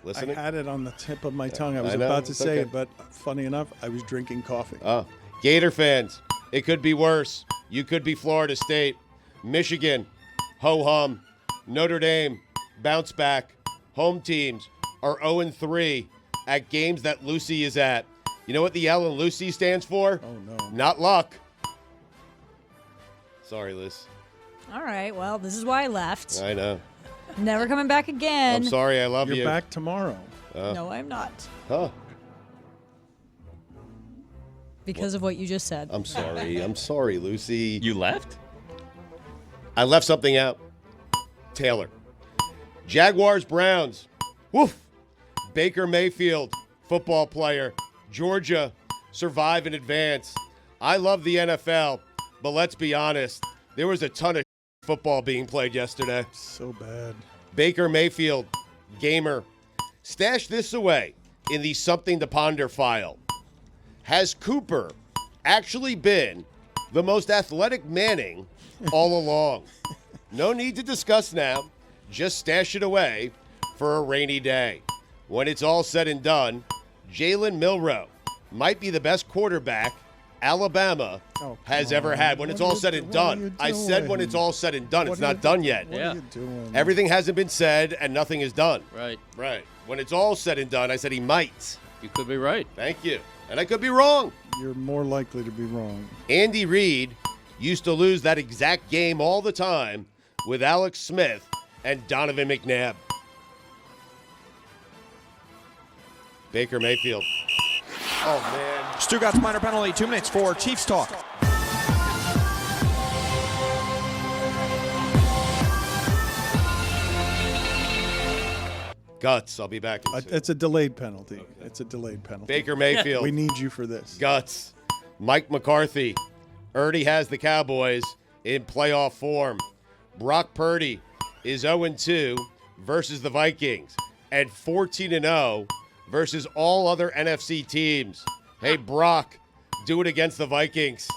Listening? I had it on the tip of my tongue. I was I know, about to it's say okay. it, but funny enough, I was drinking coffee. Gator fans, it could be worse. You could be Florida State. Michigan, ho-hum. Notre Dame, bounce back. Home teams are 0-3 at games that Lucy is at. You know what the L in Lucy stands for? Oh, no. Not luck. Sorry, Liz. All right, well, this is why I left. I know. Never coming back again. I'm sorry, I love You're you. back tomorrow. No, I'm not. Huh. Because of what you just said. I'm sorry. I'm sorry, Lucy. You left? I left something out. Taylor. Jaguars, Browns. Woof. Baker Mayfield, football player. Georgia, survive and advance. I love the NFL, but let's be honest. There was a ton of football being played yesterday. So bad. Baker Mayfield, gamer. Stash this away in the Something to Ponder file. Has Cooper actually been the most athletic Manning all along? No need to discuss now. Just stash it away for a rainy day. When it's all said and done, Jalen Milroe might be the best quarterback Alabama has ever had. When it's all said and done. I said when it's all said and done. It's not done yet. What are you doing? Everything hasn't been said and nothing is done. Right. Right. When it's all said and done, I said he might. You could be right. Thank you. And I could be wrong. You're more likely to be wrong. Andy Reid used to lose that exact game all the time with Alex Smith and Donovan McNabb. Baker Mayfield. Oh, man. Stugotz minor penalty, 2 minutes for Chiefs talk. Guts. I'll be back in soon. It's a delayed penalty. Okay. It's a delayed penalty. Baker Mayfield. We need you for this. Guts. Mike McCarthy already has the Cowboys in playoff form. Brock Purdy is 0-2 versus the Vikings and 14-0 versus all other NFC teams. Hey, Brock, do it against the Vikings.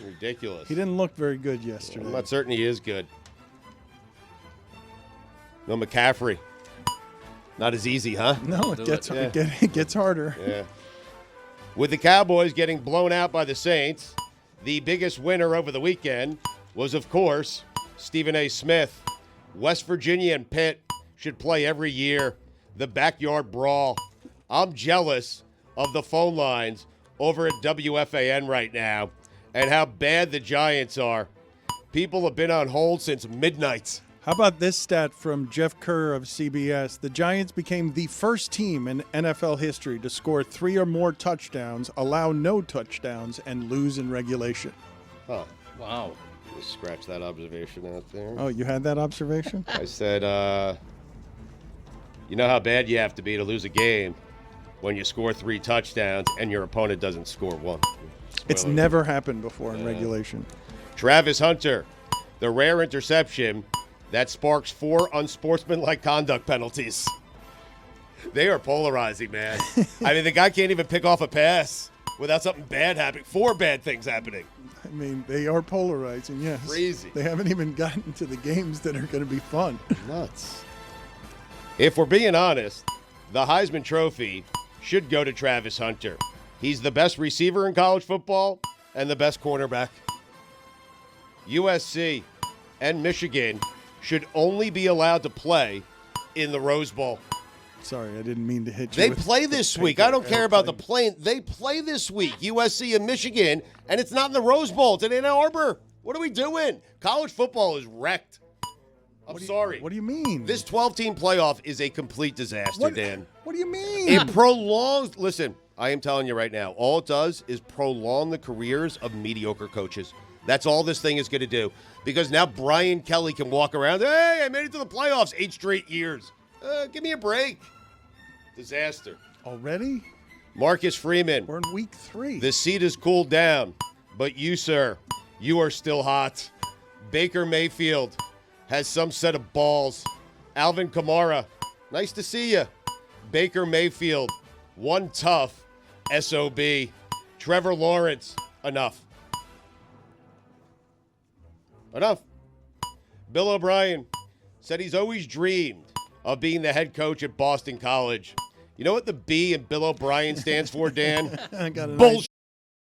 Ridiculous. He didn't look very good yesterday. I'm not certain he is good. No McCaffrey. Not as easy, huh? No, it gets harder. Yeah. With the Cowboys getting blown out by the Saints, the biggest winner over the weekend was, of course, Stephen A. Smith. West Virginia and Pitt should play every year. The backyard brawl. I'm jealous of the phone lines over at WFAN right now and how bad the Giants are. People have been on hold since midnight. How about this stat from Jeff Kerr of CBS? The Giants became the first team in NFL history to score 3 or more touchdowns, allow no touchdowns, and lose in regulation. Huh. Wow. Just scratch that observation out there. Oh, you had that observation? I said, you know how bad you have to be to lose a game when you score 3 touchdowns and your opponent doesn't score 1. It's never happened before in regulation. Travis Hunter, the rare interception that sparks 4 unsportsmanlike conduct penalties. They are polarizing, man. I mean, the guy can't even pick off a pass without something bad happening. 4 bad things happening. I mean, they are polarizing, yes. Crazy. They haven't even gotten to the games that are going to be fun. Nuts. If we're being honest, the Heisman Trophy should go to Travis Hunter. He's the best receiver in college football and the best cornerback. USC and Michigan should only be allowed to play in the Rose Bowl. Sorry, I didn't mean to hit you. They play this week. I don't care about the playing. They play this week, USC and Michigan, and it's not in the Rose Bowl. It's in Ann Arbor. What are we doing? College football is wrecked. I'm sorry. What do you mean? This 12-team playoff is a complete disaster, Dan. What do you mean? It prolongs. Listen, I am telling you right now, all it does is prolong the careers of mediocre coaches. That's all this thing is going to do. Because now Brian Kelly can walk around, hey, I made it to the playoffs 8 straight years. Give me a break. Disaster. Already? Marcus Freeman. We're in week 3. The seat has cooled down, but you, sir, you are still hot. Baker Mayfield has some set of balls. Alvin Kamara, nice to see you. Baker Mayfield, one tough SOB. Trevor Lawrence, enough. Enough. Bill O'Brien said he's always dreamed of being the head coach at Boston College. You know what the B in Bill O'Brien stands for, Dan? Bullshit.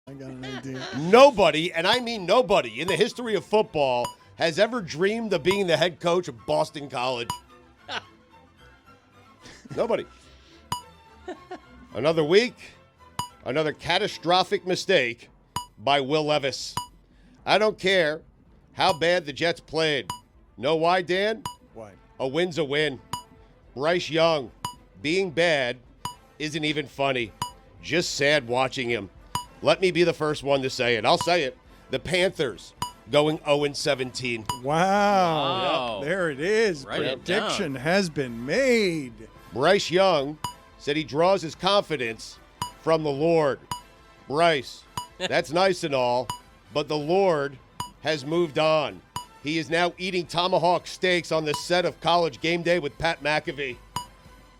I got an idea. Nobody, and I mean nobody, in the history of football has ever dreamed of being the head coach of Boston College. Nobody. Another week, another catastrophic mistake by Will Levis. I don't care how bad the Jets played. Know why, Dan? Why? A win's a win. Bryce Young, being bad isn't even funny. Just sad watching him. Let me be the first one to say it. I'll say it. The Panthers going 0-17. Wow. Yep. There it is. Write it Prediction down. has been made. Bryce Young said he draws his confidence from the Lord. Bryce, that's nice and all, but the Lord has moved on. He is now eating tomahawk steaks on the set of College Game Day with Pat McAfee.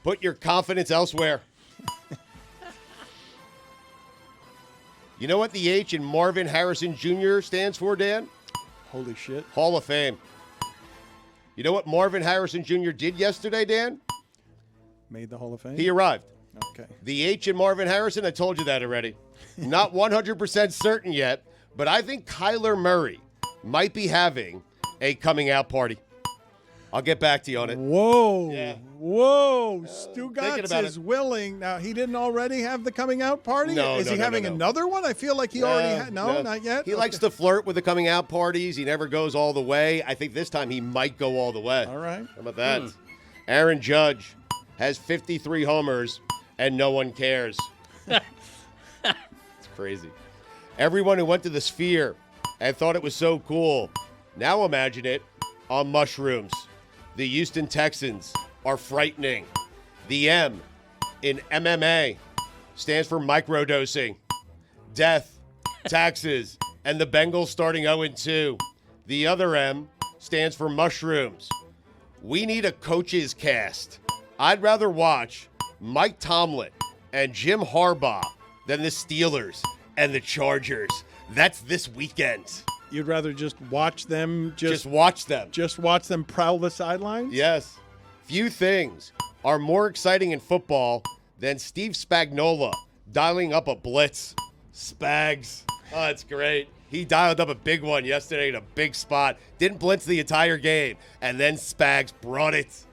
Put your confidence elsewhere. You know what the H in Marvin Harrison Jr. stands for, Dan? Holy shit. Hall of Fame. You know what Marvin Harrison Jr. did yesterday, Dan? Made the Hall of Fame? He arrived. Okay. The H in Marvin Harrison, I told you that already. Not 100% certain yet, but I think Kyler Murray might be having a coming out party. I'll get back to you on it. Whoa. Yeah. Whoa. thinking Stugotz about is it. willing. Now, he didn't already have the coming out party? No, Is no, he no, having no, no. another one? I feel like he already had. No, not yet. He likes to flirt with the coming out parties. He never goes all the way. I think this time he might go all the way. All right. How about that? Aaron Judge has 53 homers, and no one cares. It's crazy. Everyone who went to the Sphere and thought it was so cool, now imagine it on mushrooms. The Houston Texans are frightening. The M in MMA stands for microdosing. Death, taxes, and the Bengals starting 0-2. The other M stands for mushrooms. We need a coaches cast. I'd rather watch Mike Tomlin and Jim Harbaugh than the Steelers and the Chargers. That's this weekend. You'd rather just watch them? Just watch them. Just watch them prowl the sidelines? Yes. Few things are more exciting in football than Steve Spagnuolo dialing up a blitz. Spags. Oh, it's great. He dialed up a big one yesterday in a big spot. Didn't blitz the entire game. And then Spags brought it.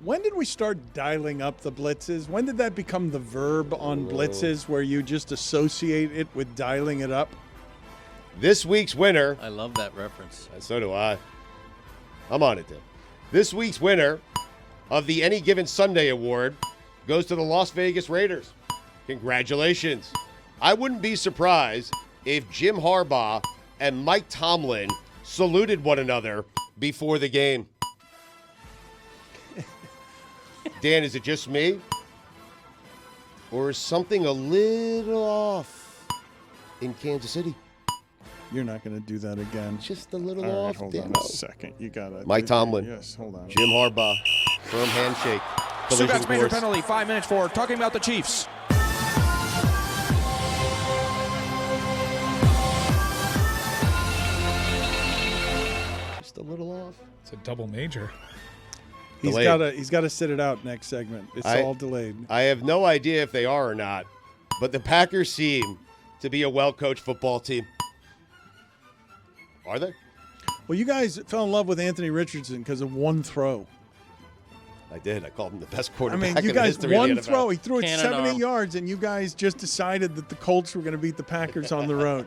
When did we start dialing up the blitzes? When did that become the verb on blitzes where you just associate it with dialing it up? This week's winner. I love that reference. So do I. I'm on it, Tim. This week's winner of the Any Given Sunday Award goes to the Las Vegas Raiders. Congratulations. I wouldn't be surprised if Jim Harbaugh and Mike Tomlin saluted one another before the game. Dan, is it just me? Or is something a little off in Kansas City? You're not going to do that again. Just a little All right, off. hold Dan. on a second. You got to. Mike Tomlin. Yes, hold on. Jim Harbaugh. Firm handshake. Collision Stugotz major course. penalty, 5 minutes for talking about the Chiefs. Just a little off. It's a double major. He's Delayed. got to sit it out next segment. It's all delayed. I have no idea if they are or not, but the Packers seem to be a well-coached football team. Are they? Well, you guys fell in love with Anthony Richardson because of one throw. I did. I called him the best I quarterback mean, you in the guys, history one of the NFL. throw, he threw it Cannon 70 arm. yards, and you guys just decided that the Colts were going to beat the Packers on the road.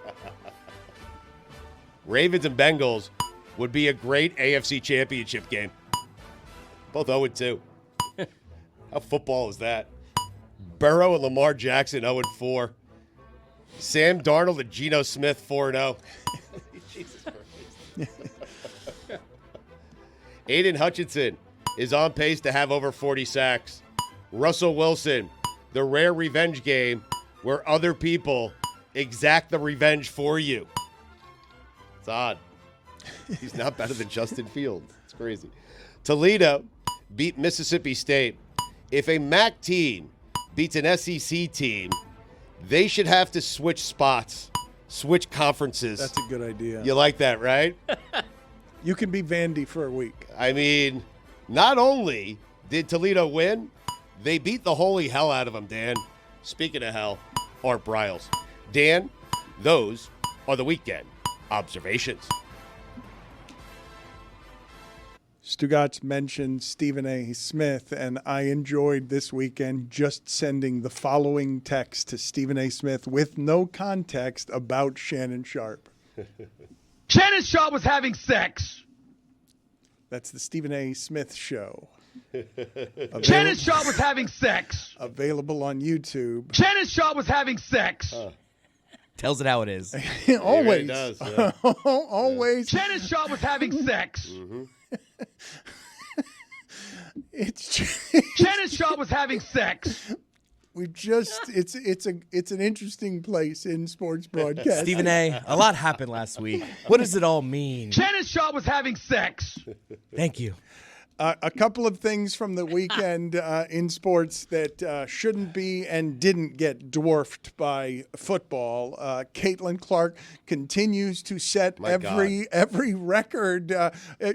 Ravens and Bengals would be a great AFC championship game. Both 0-2. How football is that? Burrow and Lamar Jackson 0-4. Sam Darnold and Geno Smith 4-0. Jesus Christ. Aiden Hutchinson is on pace to have over 40 sacks. Russell Wilson, the rare revenge game where other people exact the revenge for you. It's odd. He's not better than Justin Fields. It's crazy. Toledo beat Mississippi State. If a MAC team beats an SEC team, they should have to switch spots, switch conferences. That's a good idea. You like that, right? You can be Vandy for a week. I mean, not only did Toledo win, they beat the holy hell out of them, Dan. Speaking of hell, Art Briles. Dan, those are the weekend observations. Stugotz mentioned Stephen A. Smith, and I enjoyed this weekend just sending the following text to Stephen A. Smith with no context about Shannon Sharp. Shannon Sharp was having sex. That's the Stephen A. Smith Show. Shannon Sharp was having sex. Available on YouTube. Shannon Sharp was having sex. Tells it how it is. Always. It does, yeah. Always. Shannon Sharp was having sex. It's Shannon Sharp was having sex. we just it's an interesting place in sports broadcast. Stephen A., a lot happened last week. What does it all mean? Shannon Sharp was having sex. Thank you. A couple of things from the weekend in sports that shouldn't be and didn't get dwarfed by football. Caitlin Clark continues to set every record.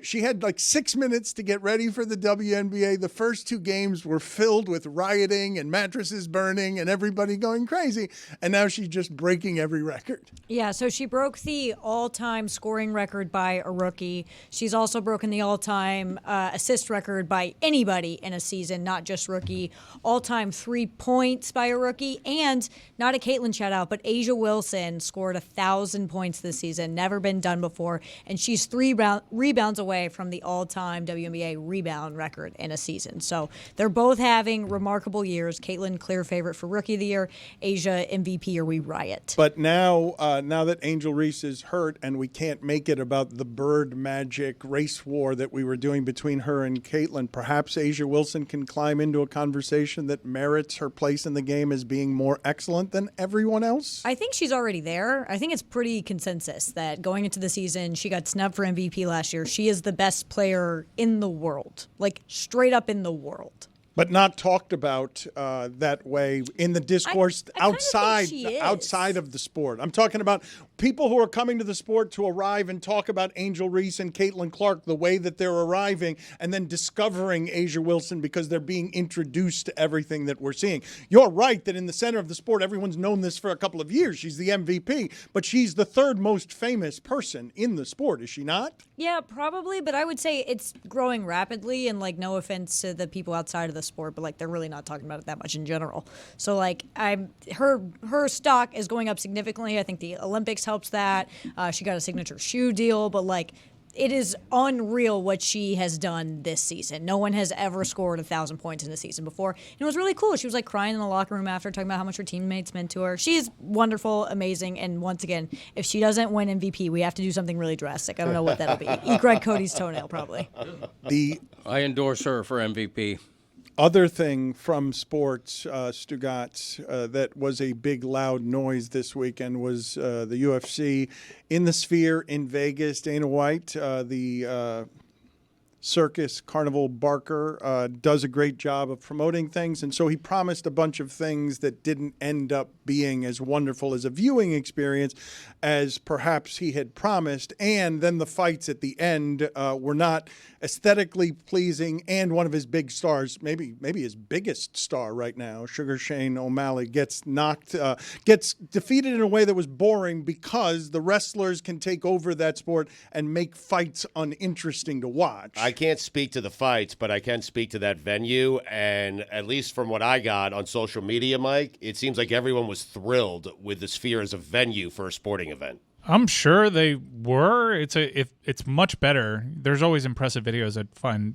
She had like 6 minutes to get ready for the WNBA. The first two games were filled with rioting and mattresses burning and everybody going crazy. And now she's just breaking every record. Yeah, so she broke the all-time scoring record by a rookie. She's also broken the all-time assist record by anybody in a season, not just rookie. All-time 3 points by a rookie. And not a Caitlin shout-out, but Asia Wilson scored 1,000 points this season. Never been done before. And she's 3 rebounds away from the all-time WNBA rebound record in a season. So they're both having remarkable years. Caitlin, clear favorite for Rookie of the Year. Asia, MVP or we riot. But now that Angel Reese is hurt and we can't make it about the bird magic race war that we were doing between her and Caitlin, perhaps Asia Wilson can climb into a conversation that merits her place in the game as being more excellent than everyone else? I think she's already there. I think it's pretty consensus that going into the season, she got snubbed for MVP last year. She is the best player in the world, like straight up in the world. but not talked about that way in the discourse outside of the sport. I'm talking about people who are coming to the sport to arrive and talk about Angel Reese and Caitlin Clark the way that they're arriving, and then discovering Asia Wilson because they're being introduced to everything that we're seeing. You're right that in the center of the sport, everyone's known this for a couple of years. She's the MVP, but she's the third most famous person in the sport, is she not? Yeah, probably, but I would say it's growing rapidly, and like, no offense to the people outside of the sport, but like, they're really not talking about it that much in general. So like, her stock is going up significantly. I think the Olympics helps that. She got a signature shoe deal, but like, it is unreal what she has done this season. No one has ever scored 1,000 points in a season before. And it was really cool. She was like crying in the locker room after, talking about how much her teammates meant to her. She's wonderful, amazing. And once again, if she doesn't win MVP, we have to do something really drastic. I don't know what that'll be. Eat Greg Cote's toenail, probably. I endorse her for MVP. Other thing from sports, Stugotz, that was a big, loud noise this weekend was the UFC in the Sphere in Vegas. Dana White, the circus carnival barker, does a great job of promoting things. And so he promised a bunch of things that didn't end up being as wonderful as a viewing experience as perhaps he had promised. And then the fights at the end were not aesthetically pleasing, and one of his big stars, maybe his biggest star right now, Sugar Shane O'Malley, gets defeated in a way that was boring because the wrestlers can take over that sport and make fights uninteresting to watch. I can't speak to the fights, but I can speak to that venue, and at least from what I got on social media, Mike, it seems like everyone was thrilled with the Sphere as a venue for a sporting event. I'm sure they were. It's much better. There's always impressive videos that find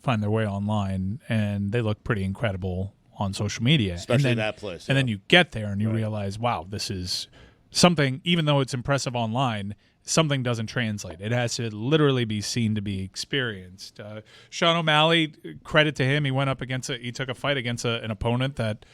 their way online, and they look pretty incredible on social media. Especially that place. And then you get there and you realize, wow, this is something, even though it's impressive online, something doesn't translate. It has to literally be seen to be experienced. Sean O'Malley, credit to him, he took a fight against an opponent that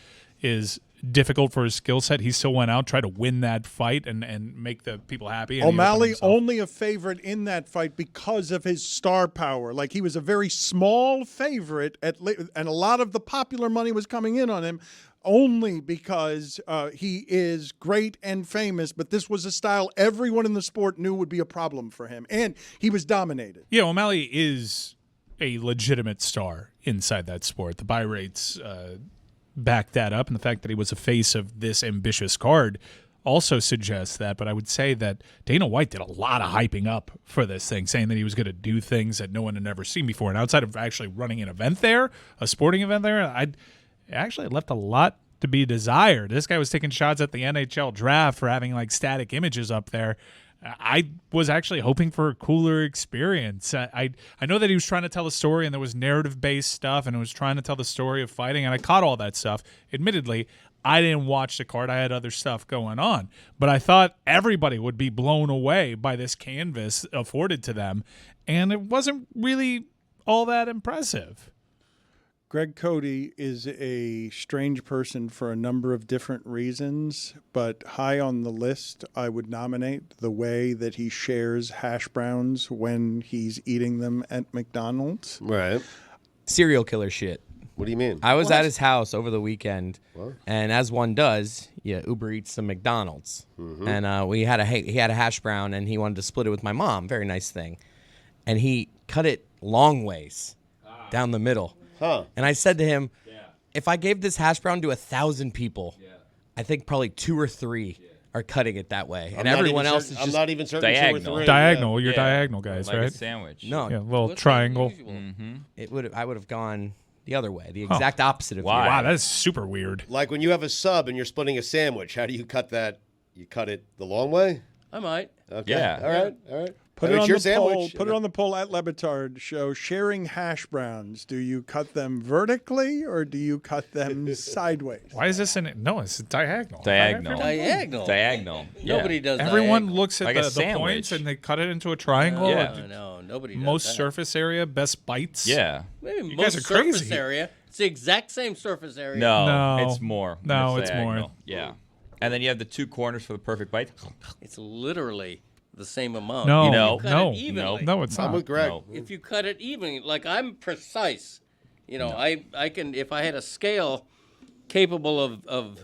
is difficult for his skill set. He still went out, tried to win that fight and make the people happy. And O'Malley only a favorite in that fight because of his star power. Like, he was a very small favorite, and a lot of the popular money was coming in on him only because he is great and famous, but this was a style everyone in the sport knew would be a problem for him, and he was dominated. Yeah, O'Malley is a legitimate star inside that sport. The buy rates back that up, and the fact that he was a face of this ambitious card also suggests that. But I would say that Dana White did a lot of hyping up for this thing, saying that he was going to do things that no one had ever seen before. And outside of actually running an event there, a sporting event there, it actually left a lot to be desired. This guy was taking shots at the NHL draft for having like static images up there. I was actually hoping for a cooler experience. I know that he was trying to tell a story, and there was narrative-based stuff, and it was trying to tell the story of fighting, and I caught all that stuff. Admittedly, I didn't watch the card. I had other stuff going on. But I thought everybody would be blown away by this canvas afforded to them, and it wasn't really all that impressive. Greg Cote is a strange person for a number of different reasons, but high on the list, I would nominate the way that he shares hash browns when he's eating them at McDonald's. Right. Serial killer shit. What do you mean? I was at his house over the weekend, and as one does, Uber Eats some McDonald's. Mm-hmm. And he had a hash brown, and he wanted to split it with my mom. Very nice thing. And he cut it long ways down the middle. Huh. And I said to him, if I gave this hash brown to 1,000 people, I think probably 2 or 3 are cutting it that way. And everyone else is just... I'm not even certain diagonal. 2 or 3. Diagonal. You're diagonal guys, like right? A sandwich. No. Yeah, a little triangle. Mm-hmm. I would have gone the other way, the exact opposite of Wow, that's super weird. Like when you have a sub and you're splitting a sandwich, how do you cut that? You cut it the long way? I might. Okay. Yeah. All right. Put it on the poll. Put it on the poll at LeBatardShow. Sharing hash browns. Do you cut them vertically or do you cut them sideways? Why is this in? No, it's diagonal. Diagonal. Nobody does. Everyone diagonal. looks at like the points and they cut it into a triangle. No, nobody does Most that. surface area, best bites. Yeah. Maybe You most guys are crazy. surface area. It's the exact same surface area. No, it's more. No, It's it's more. diagonal. Yeah. And then you have the 2 corners for the perfect bite. It's literally the same amount. No, If you cut it evenly. no, it's not. I'm with Greg. No. If you cut it evenly, like I'm precise You know, I can, if I had a scale capable of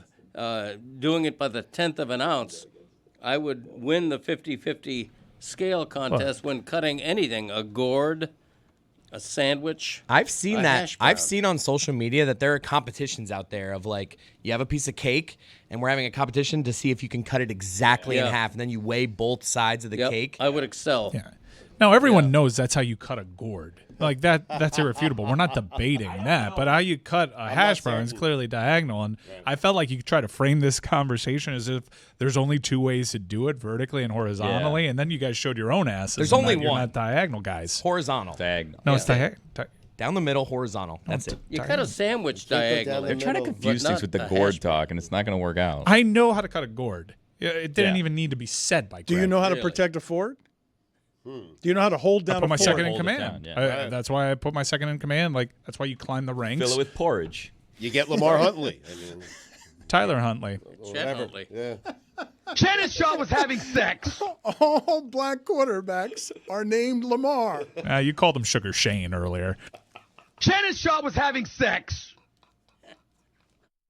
doing it by the 10th of an ounce, I would win the 50-50 scale contest when cutting anything, a gourd, a sandwich. I've seen a that. hash brown. I've seen on social media that there are competitions out there of like, you have a piece of cake and we're having a competition to see if you can cut it exactly in half, and then you weigh both sides of the cake. I would excel. Yeah. Now everyone knows that's how you cut a gourd. Like that's irrefutable. We're not debating that, but how you cut a hash brown is clearly diagonal. And I felt like you could try to frame this conversation as if there's only two ways to do it, vertically and horizontally. And then you guys showed your own asses. There's only one. You're one. not diagonal guys. Horizontal. Diagonal. No, it's diagonal. Down the middle, horizontal. That's it. You cut a sandwich diagonally. They're trying to confuse things with the gourd talk, and it's not going to work out. I know how to cut a gourd. It didn't even need to be said by Greg. Do you know how to protect a fort? Do you know how to hold down I put my a fort? second in command. That's why I put my second in command. Like that's why you climb the ranks. Fill it with porridge. You get Lamar Huntley. I mean, Tyler Huntley. Chet Huntley. yeah. Shannon Sharp was having sex. All black quarterbacks are named Lamar. You called him Sugar Shane earlier. Shannon Sharp was having sex.